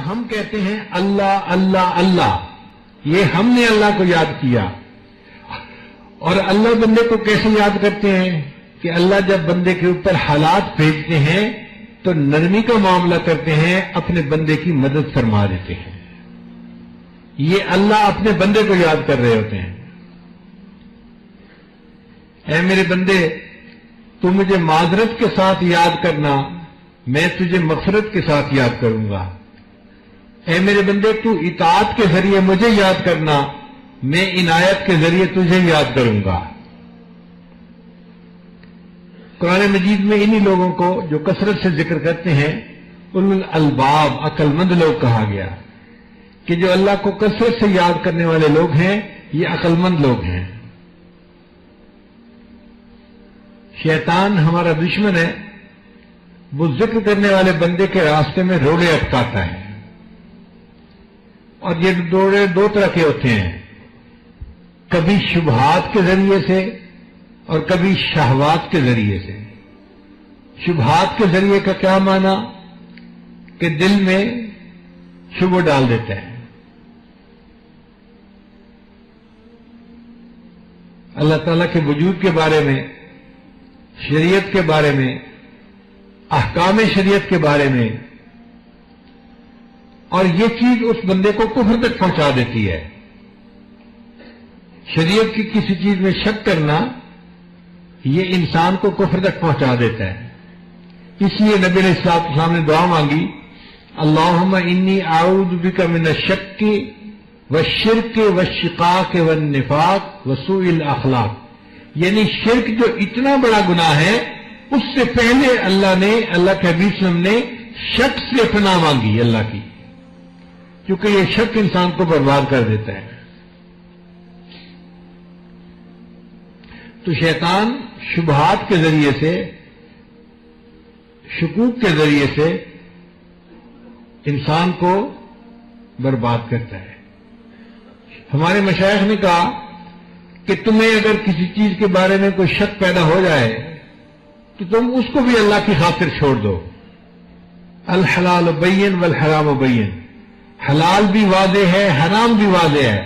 ہم کہتے ہیں اللہ اللہ اللہ، یہ ہم نے اللہ کو یاد کیا. اور اللہ بندے کو کیسے یاد کرتے ہیں کہ اللہ جب بندے کے اوپر حالات بھیجتے ہیں تو نرمی کا معاملہ کرتے ہیں، اپنے بندے کی مدد فرما دیتے ہیں. یہ اللہ اپنے بندے کو یاد کر رہے ہوتے ہیں. اے میرے بندے، تو مجھے معذرت کے ساتھ یاد کرنا، میں تجھے مغفرت کے ساتھ یاد کروں گا. اے میرے بندے، تو اطاعت کے ذریعے مجھے یاد کرنا، میں عنایت کے ذریعے تجھے یاد کروں گا. قرآن مجید میں انہی لوگوں کو جو کثرت سے ذکر کرتے ہیں اولو الالباب، عقل مند لوگ کہا گیا، کہ جو اللہ کو کثرت سے یاد کرنے والے لوگ ہیں یہ عقل مند لوگ ہیں. شیطان ہمارا دشمن ہے، وہ ذکر کرنے والے بندے کے راستے میں روڑے اٹکاتا ہے. اور یہ روڑے دو طرح کے ہوتے ہیں، کبھی شبہات کے ذریعے سے اور کبھی شہوات کے ذریعے سے. شبہات کے ذریعے کا کیا معنی کہ دل میں شبہ ڈال دیتا ہے. اللہ تعالیٰ کے وجود کے بارے میں، شریعت کے بارے میں، احکام شریعت کے بارے میں، اور یہ چیز اس بندے کو کفر تک پہنچا دیتی ہے. شریعت کی کسی چیز میں شک کرنا یہ انسان کو کفر تک پہنچا دیتا ہے. اس لیے نبی علیہ الصلوۃ والسلام نے دعا مانگی، اللہم انی اعوذ بک من الشک والشرک والشقاق والنفاق وسوء الاخلاق. یعنی شرک جو اتنا بڑا گناہ ہے، اس سے پہلے اللہ کے حبیب صلی اللہ علیہ وسلم نے شک سے پناہ مانگی اللہ کی، کیونکہ یہ شک انسان کو برباد کر دیتا ہے. تو شیطان شبہات کے ذریعے سے، شکوک کے ذریعے سے انسان کو برباد کرتا ہے. ہمارے مشائخ نے کہا کہ تمہیں اگر کسی چیز کے بارے میں کوئی شک پیدا ہو جائے تو تم اس کو بھی اللہ کی خاطر چھوڑ دو. الحلال بین والحرام بین، حلال بھی واضح ہے، حرام بھی واضح ہے.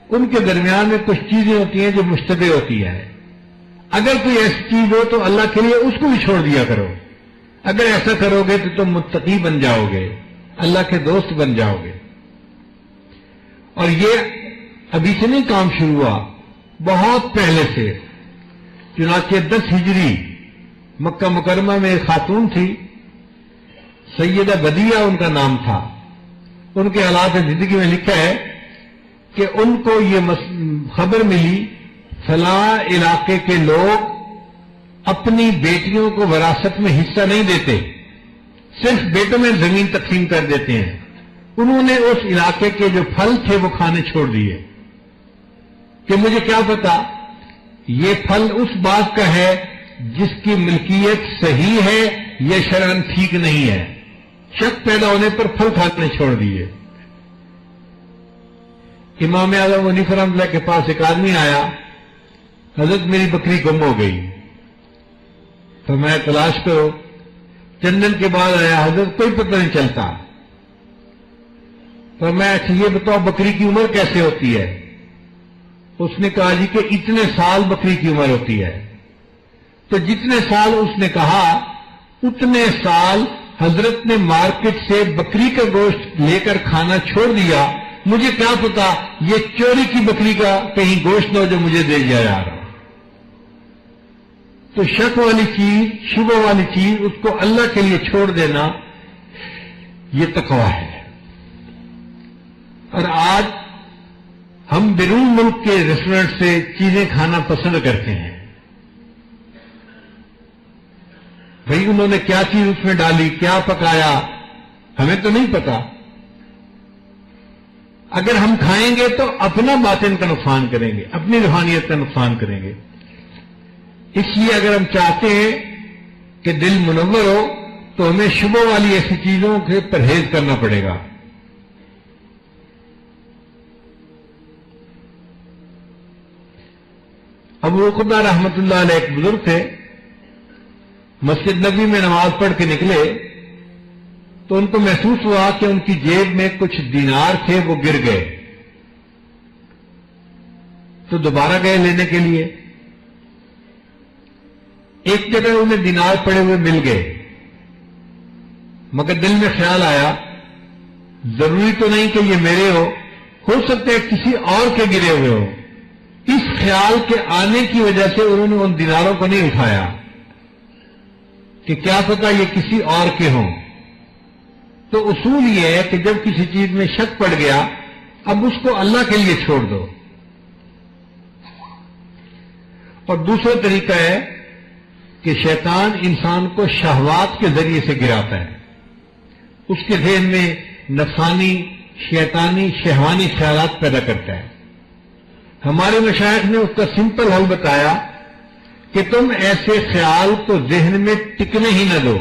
ان کے درمیان میں کچھ چیزیں ہوتی ہیں جو مشتبہ ہوتی ہیں. اگر کوئی ایسی چیز ہو تو اللہ کے لیے اس کو بھی چھوڑ دیا کرو. اگر ایسا کرو گے تو تم متقی بن جاؤ گے، اللہ کے دوست بن جاؤ گے. اور یہ ابھی سے نہیں کام شروع ہوا، بہت پہلے سے. چنانچہ 10 ہجری مکہ مکرمہ میں ایک خاتون تھی، سیدہ بدیہ ان کا نام تھا. ان کے حالات زندگی میں لکھا ہے کہ ان کو یہ خبر ملی فلاں علاقے کے لوگ اپنی بیٹیوں کو وراثت میں حصہ نہیں دیتے، صرف بیٹوں میں زمین تقسیم کر دیتے ہیں. انہوں نے اس علاقے کے جو پھل تھے وہ کھانے چھوڑ دیے کہ مجھے کیا پتا یہ پھل اس باغ کا ہے جس کی ملکیت صحیح ہے یا شرعاً ٹھیک نہیں ہے. شک پیدا ہونے پر پھل کھانے چھوڑ دیے. امام اعظم حنیفہ رحمۃ اللہ کے پاس ایک آدمی آیا، حضرت میری بکری گم ہو گئی. تو میں تلاش کرو. چند دن کے بعد آیا، حضرت کوئی پتہ نہیں چلتا. تو میں اچھا یہ بتاؤ بکری کی عمر کیسے ہوتی ہے؟ اس نے کہا جی کہ اتنے سال بکری کی عمر ہوتی ہے. تو جتنے سال اس نے کہا اتنے سال حضرت نے مارکیٹ سے بکری کا گوشت لے کر کھانا چھوڑ دیا. مجھے کیا پتا یہ چوری کی بکری کا کہیں گوشت نہ ہو جو مجھے دے دیا جا رہا. تو شک والی چیز، شبہ والی چیز، اس کو اللہ کے لیے چھوڑ دینا یہ تقویٰ ہے. اور آج ہم بیرون ملک کے ریسٹورنٹ سے چیزیں کھانا پسند کرتے ہیں. بھئی انہوں نے کیا چیز اس میں ڈالی، کیا پکایا، ہمیں تو نہیں پتا. اگر ہم کھائیں گے تو اپنا باطن کا نقصان کریں گے، اپنی روحانیت کا نقصان کریں گے. اس لیے اگر ہم چاہتے ہیں کہ دل منور ہو تو ہمیں شبہ والی ایسی چیزوں سے پرہیز کرنا پڑے گا. ابو عقبہ رحمۃ اللہ علیہ ایک بزرگ تھے، مسجد نبوی میں نماز پڑھ کے نکلے تو ان کو محسوس ہوا کہ ان کی جیب میں کچھ دینار تھے، وہ گر گئے، تو دوبارہ گئے لینے کے لیے۔ ایک جگہ انہیں دینار پڑے ہوئے مل گئے، مگر دل میں خیال آیا ضروری تو نہیں کہ یہ میرے ہو سکتا ہے کسی اور کے گرے ہوئے ہو۔ اس خیال کے آنے کی وجہ سے انہوں نے ان دیناروں کو نہیں اٹھایا کہ کیا پتہ یہ کسی اور کے ہوں۔ تو اصول یہ ہے کہ جب کسی چیز میں شک پڑ گیا، اب اس کو اللہ کے لیے چھوڑ دو۔ اور دوسرا طریقہ ہے کہ شیطان انسان کو شہوات کے ذریعے سے گراتا ہے، اس کے ذہن میں نفسانی، شیطانی، شہوانی خیالات پیدا کرتا ہے۔ ہمارے مشائخ نے اس کا سمپل حل بتایا کہ تم ایسے خیال کو ذہن میں ٹکنے ہی نہ دو،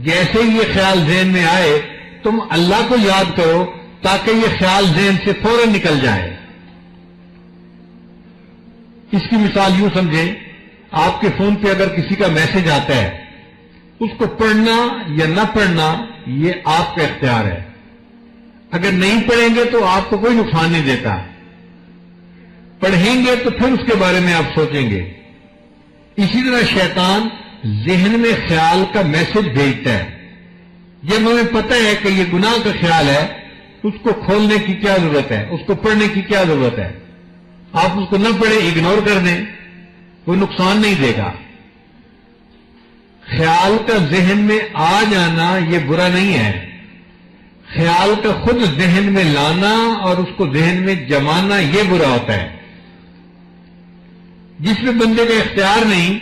جیسے ہی یہ خیال ذہن میں آئے تم اللہ کو یاد کرو تاکہ یہ خیال ذہن سے فوراً نکل جائے۔ اس کی مثال یوں سمجھیں، آپ کے فون پہ اگر کسی کا میسج آتا ہے، اس کو پڑھنا یا نہ پڑھنا یہ آپ کا اختیار ہے۔ اگر نہیں پڑھیں گے تو آپ کو کوئی نقصان نہیں دیتا، پڑھیں گے تو پھر اس کے بارے میں آپ سوچیں گے۔ اسی طرح شیطان ذہن میں خیال کا میسج بھیجتا ہے۔ جب ہمیں پتہ ہے کہ یہ گناہ کا خیال ہے، اس کو کھولنے کی کیا ضرورت ہے، اس کو پڑھنے کی کیا ضرورت ہے؟ آپ اس کو نہ پڑھیں، اگنور کر دیں، کوئی نقصان نہیں دے گا۔ خیال کا ذہن میں آ جانا یہ برا نہیں ہے، خیال کا خود ذہن میں لانا اور اس کو ذہن میں جمانا یہ برا ہوتا ہے۔ جس میں بندے کا اختیار نہیں،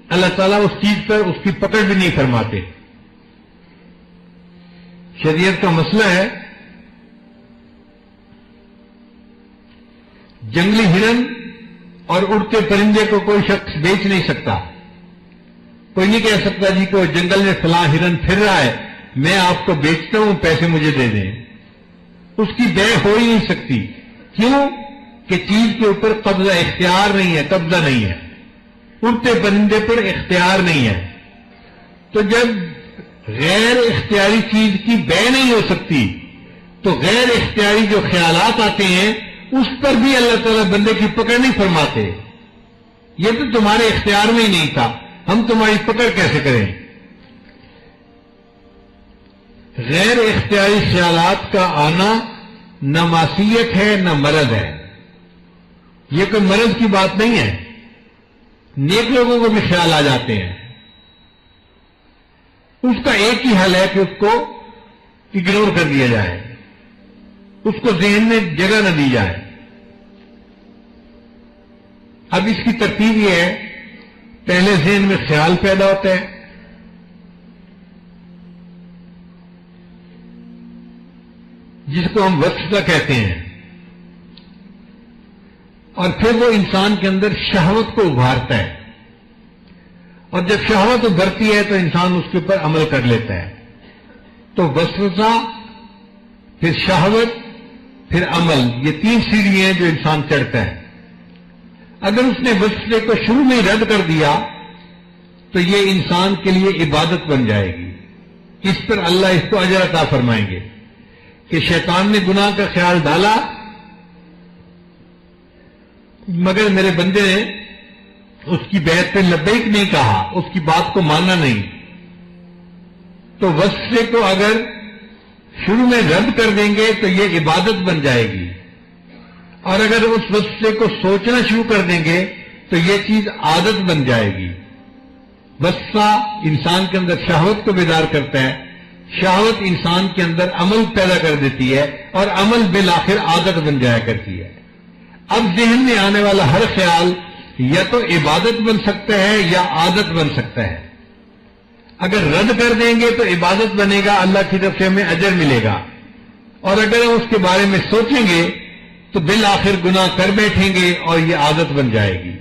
اللہ تعالیٰ اس چیز پر اس کی پکڑ بھی نہیں فرماتے۔ شریعت کا مسئلہ ہے، جنگلی ہرن اور اڑتے پرندے کو کوئی شخص بیچ نہیں سکتا۔ کوئی نہیں کہہ سکتا جی کہ جنگل میں فلاں ہرن پھر رہا ہے، میں آپ کو بیچتا ہوں، پیسے مجھے دے دیں۔ اس کی بے ہو ہی نہیں سکتی۔ کیوں؟ کہ چیز کے اوپر قبضہ، اختیار نہیں ہے، قبضہ نہیں ہے۔ اڑتے پرندے پر اختیار نہیں ہے۔ تو جب غیر اختیاری چیز کی بے نہیں ہو سکتی تو غیر اختیاری جو خیالات آتے ہیں اس پر بھی اللہ تعالیٰ بندے کی پکڑ نہیں فرماتے۔ یہ تو تمہارے اختیار میں ہی نہیں تھا، ہم تمہاری پکڑ کیسے کریں؟ غیر اختیاری خیالات کا آنا نہ معصیت ہے نہ مرض ہے۔ یہ کوئی مرض کی بات نہیں ہے، نیک لوگوں کو بھی خیال آ جاتے ہیں۔ اس کا ایک ہی حل ہے کہ اس کو اگنور کر دیا جائے، اس کو ذہن میں جگہ نہ دی جائے۔ اب اس کی ترتیب یہ ہے، پہلے ذہن میں خیال پیدا ہوتا ہے، جس کو ہم وسوسہ کہتے ہیں، اور پھر وہ انسان کے اندر شہوت کو ابھارتا ہے، اور جب شہوت ابھرتی ہے تو انسان اس کے اوپر عمل کر لیتا ہے۔ تو وسوسہ، پھر شہوت، پھر عمل، یہ تین سیڑھیاں ہیں جو انسان چڑھتا ہے۔ اگر اس نے وسوسے کو شروع میں رد کر دیا تو یہ انسان کے لیے عبادت بن جائے گی، اس پر اللہ اس کو اجر عطا فرمائیں گے کہ شیطان نے گناہ کا خیال ڈالا مگر میرے بندے نے اس کی بیعت پہ لبیک نہیں کہا، اس کی بات کو ماننا نہیں۔ تو وسوسے کو اگر شروع میں رد کر دیں گے تو یہ عبادت بن جائے گی، اور اگر اس وسوسے کو سوچنا شروع کر دیں گے تو یہ چیز عادت بن جائے گی۔ وسوسہ انسان کے اندر شہوت کو بیدار کرتا ہے، شہوت انسان کے اندر عمل پیدا کر دیتی ہے، اور عمل بالآخر عادت بن جایا کرتی ہے۔ اب ذہن میں آنے والا ہر خیال یا تو عبادت بن سکتا ہے یا عادت بن سکتا ہے۔ اگر رد کر دیں گے تو عبادت بنے گا، اللہ کی طرف سے ہمیں اجر ملے گا، اور اگر ہم اس کے بارے میں سوچیں گے تو بالآخر گناہ کر بیٹھیں گے اور یہ عادت بن جائے گی۔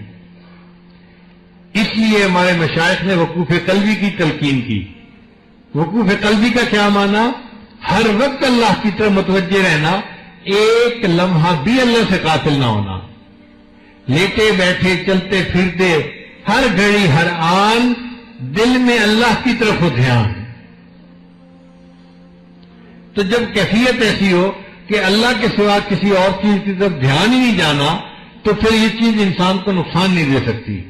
اس لیے ہمارے مشائخ نے وقوف قلبی کی تلقین کی۔ وقوف قلبی کا کیا معنی؟ ہر وقت اللہ کی طرف متوجہ رہنا، ایک لمحہ بھی اللہ سے غافل نہ ہونا، لیٹے بیٹھے چلتے پھرتے ہر گھڑی ہر آن دل میں اللہ کی طرف ہو دھیان۔ تو جب کیفیت ایسی ہو کہ اللہ کے سوا کسی اور چیز کی طرف دھیان ہی نہیں جانا، تو پھر یہ چیز انسان کو نقصان نہیں دے سکتی۔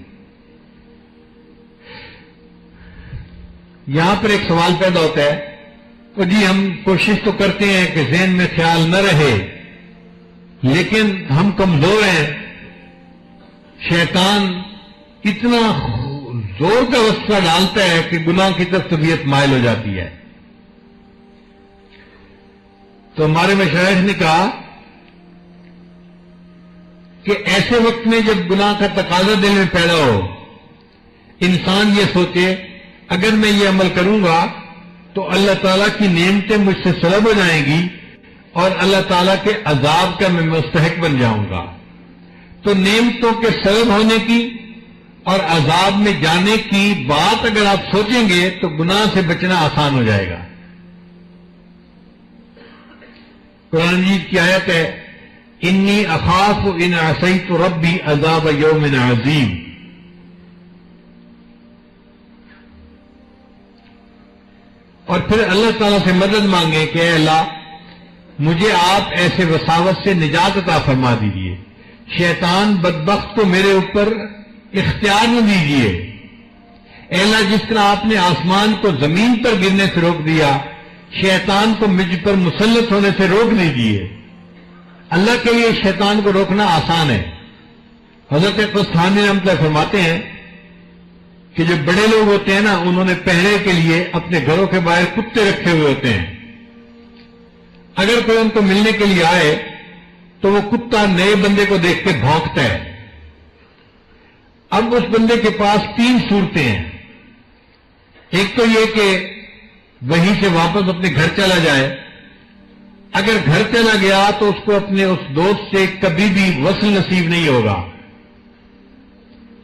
یہاں پر ایک سوال پیدا ہوتا ہے، اور جی ہم کوشش تو کرتے ہیں کہ ذہن میں خیال نہ رہے، لیکن ہم کمزور ہیں، شیطان اتنا زور کا وسوسہ ڈالتا ہے کہ گناہ کی طرف طبیعت مائل ہو جاتی ہے۔ تو ہمارے مشائخ نے کہا کہ ایسے وقت میں جب گناہ کا تقاضا دل میں پیدا ہو، انسان یہ سوچے اگر میں یہ عمل کروں گا تو اللہ تعالیٰ کی نعمتیں مجھ سے سلب ہو جائیں گی اور اللہ تعالیٰ کے عذاب کا میں مستحق بن جاؤں گا۔ تو نعمتوں کے سلب ہونے کی اور عذاب میں جانے کی بات اگر آپ سوچیں گے تو گناہ سے بچنا آسان ہو جائے گا۔ قرآن مجید کی آیت ہے، انی اخاف ان عصیت ربی عذاب یوم عظیم۔ اور پھر اللہ تعالیٰ سے مدد مانگے کہ اے اللہ مجھے آپ ایسے وساوس سے نجات عطا فرما دیجئے، شیطان بدبخت کو میرے اوپر اختیار نہ دیجئے۔ اے اللہ جس طرح آپ نے آسمان کو زمین پر گرنے سے روک دیا، شیطان کو مجھ پر مسلط ہونے سے روک دیجئے۔ اللہ کے لیے شیطان کو روکنا آسان ہے۔ حضرت قسطلانی رحمۃ اللہ فرماتے ہیں کہ جو بڑے لوگ ہوتے ہیں نا، انہوں نے پہرے کے لیے اپنے گھروں کے باہر کتے رکھے ہوئے ہوتے ہیں۔ اگر کوئی ان کو ملنے کے لیے آئے تو وہ کتا نئے بندے کو دیکھ کے بھونکتا ہے۔ اب اس بندے کے پاس 3 صورتیں ہیں۔ ایک تو یہ کہ وہیں سے واپس اپنے گھر چلا جائے، اگر گھر چلا گیا تو اس کو اپنے اس دوست سے کبھی بھی وصل نصیب نہیں ہوگا،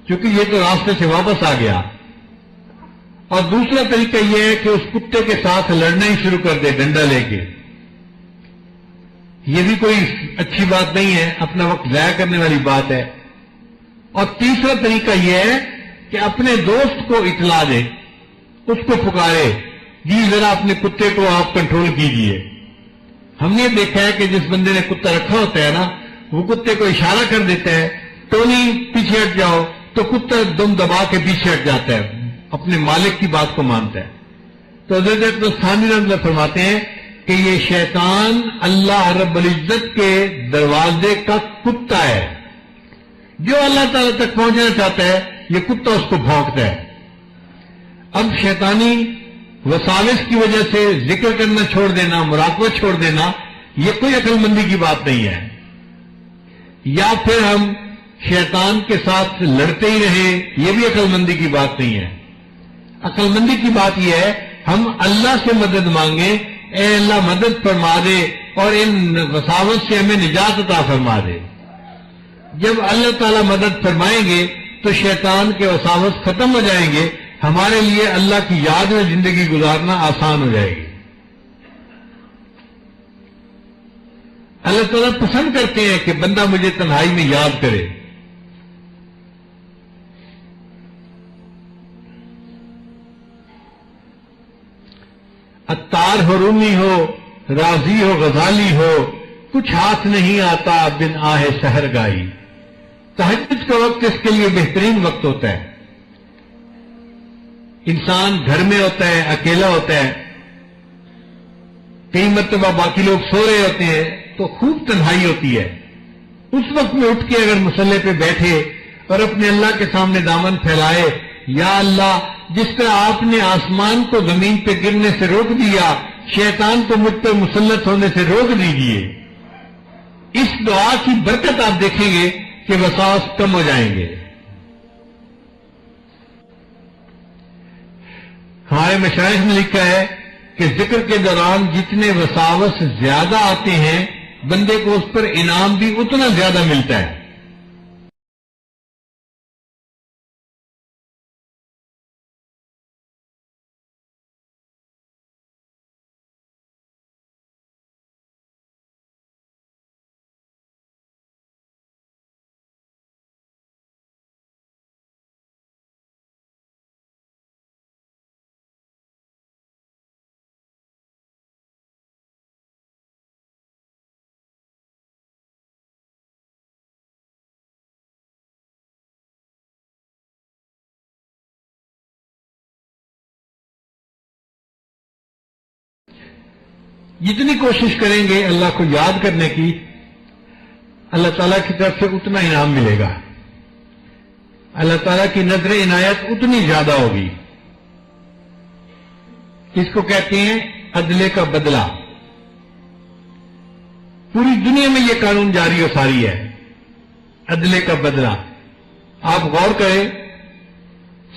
کیونکہ یہ تو راستے سے واپس آ گیا۔ اور دوسرا طریقہ یہ ہے کہ اس کتے کے ساتھ لڑنا ہی شروع کر دے ڈنڈا لے کے۔ یہ بھی کوئی اچھی بات نہیں ہے، اپنا وقت ضائع کرنے والی بات ہے۔ اور تیسرا طریقہ یہ ہے کہ اپنے دوست کو اطلاع دے، اس کو پکارے، جی ذرا اپنے کتے کو آپ کنٹرول کیجئے۔ ہم نے دیکھا ہے کہ جس بندے نے کتا رکھا ہوتا ہے نا، وہ کتے کو اشارہ کر دیتا ہے، ٹونی پیچھے ہٹ جاؤ، تو کتا دم دبا کے پیچھے ہٹ جاتا ہے، اپنے مالک کی بات کو مانتا ہے۔ تو حضرت قسطلانی رحمۃ اللہ فرماتے ہیں کہ یہ شیطان اللہ رب العزت کے دروازے کا کتا ہے، جو اللہ تعالیٰ تک پہنچنا چاہتا ہے یہ کتا اس کو بھونکتا ہے۔ اب شیطانی وساوس کی وجہ سے ذکر کرنا چھوڑ دینا، مراقبہ چھوڑ دینا، یہ کوئی عقل مندی کی بات نہیں ہے۔ یا پھر ہم شیطان کے ساتھ لڑتے ہی رہیں، یہ بھی عقل مندی کی بات نہیں ہے۔ عقل مندی کی بات یہ ہے ہم اللہ سے مدد مانگیں، اے اللہ مدد فرما دے اور ان وساوس سے ہمیں نجات عطا فرما دے۔ جب اللہ تعالیٰ مدد فرمائیں گے تو شیطان کے وساوس ختم ہو جائیں گے، ہمارے لیے اللہ کی یاد میں زندگی گزارنا آسان ہو جائے گی۔ اللہ تعالیٰ پسند کرتے ہیں کہ بندہ مجھے تنہائی میں یاد کرے۔ عطار ہو، رومی ہو، رازی ہو، غزالی ہو، کچھ ہاتھ نہیں آتا بن آہ سحر گائی۔ تہجد کا وقت اس کے لیے بہترین وقت ہوتا ہے۔ انسان گھر میں ہوتا ہے، اکیلا ہوتا ہے، کئی مرتبہ باقی لوگ سو رہے ہوتے ہیں تو خوب تنہائی ہوتی ہے۔ اس وقت میں اٹھ کے اگر مصلے پہ بیٹھے اور اپنے اللہ کے سامنے دامن پھیلائے، یا اللہ جس طرح آپ نے آسمان کو زمین پہ گرنے سے روک دیا، شیطان کو مجھ پر مسلط ہونے سے روک دیجئے۔ اس دعا کی برکت آپ دیکھیں گے کہ وسواس کم ہو جائیں گے۔ ہمارے مشائخ نے لکھا ہے کہ ذکر کے دوران جتنے وساوس زیادہ آتے ہیں، بندے کو اس پر انعام بھی اتنا زیادہ ملتا ہے۔ جتنی کوشش کریں گے اللہ کو یاد کرنے کی، اللہ تعالیٰ کی طرف سے اتنا انعام ملے گا، اللہ تعالیٰ کی نظر عنایت اتنی زیادہ ہوگی۔ اس کو کہتے ہیں عدلے کا بدلہ۔ پوری دنیا میں یہ قانون جاری و ساری ہے، عدلے کا بدلہ۔ آپ غور کریں،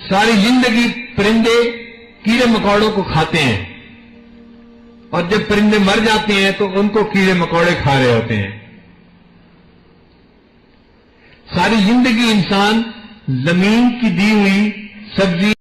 ساری زندگی پرندے کیڑے مکوڑوں کو کھاتے ہیں، اور جب پرندے مر جاتے ہیں تو ان کو کیڑے مکوڑے کھا رہے ہوتے ہیں۔ ساری زندگی انسان زمین کی دی ہوئی سبزی